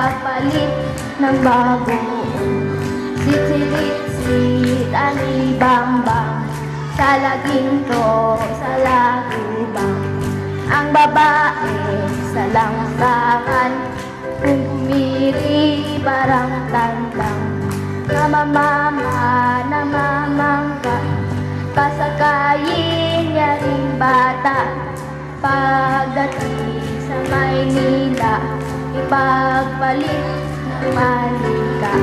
ipagpalit ng bago. Sitsilit-sit, alibambang, sa laginto, sa lagubang. Ang babae sa langsangan, kung pumiri parang tandang. Namamangka, pasakayin niya ring bata. Pagdating sa Maynila, ipagpalit ng malika.